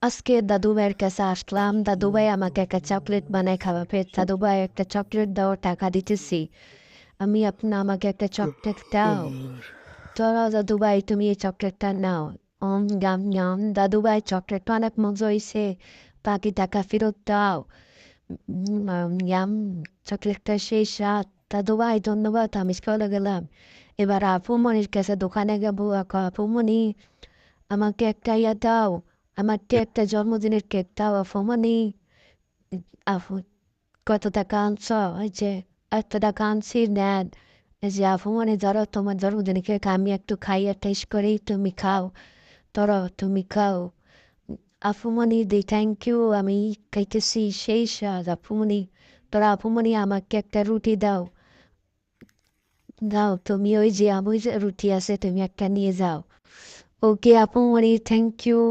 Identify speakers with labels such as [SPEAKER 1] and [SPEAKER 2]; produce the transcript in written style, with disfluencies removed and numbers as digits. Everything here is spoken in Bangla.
[SPEAKER 1] আজকে দাদু ভাইয়ের কাছে আসলাম। দাদু ভাই আমাকে একটা চকলেট বানায় খাওয়াবে। দাদু ভাই একটা চকলেট দাও, টাকা দিতেছি। আমাকে একটা চকলেট দাও। চলো দাদু ভাই, তুমি এই চকলেটটা নাও। গাম গাম। দাদু ভাই, চকলেটটা অনেক মজা হয়েছে, বাকি টাকা ফেরত দাও। ইয়াম। চকলেটটা সেই স্বাদ। দাদু ভাই ধন্যবাদ, আমি চলে গেলাম। এবার আপুমনির কাছে দোকানে যাবো। আপুমনি, আমাকে একটা ইয়া দাও, আমাকে একটা জন্মদিনের কেক দাও আপুমনি। আপু, কত টাকা আনছ? ওই যে 100 টাকা আনছি, নেন। এই যে আপুমনি, ধরো তোমার জন্মদিনের কেক, আমি একটু খাইয়ে টেস্ট করি, তুমি খাও। ধরো, তুমি খাও। আপুমনি দি, থ্যাংক ইউ, আমি খাইতেছি সেই স্বাদ আপুমনি। তোরা আপুমনি, আমাকে একটা রুটি দাও। দাও তুমি, ওই যে রুটি আছে, তুমি একটা নিয়ে যাও। ওকে আপুমনি, থ্যাংক ইউ।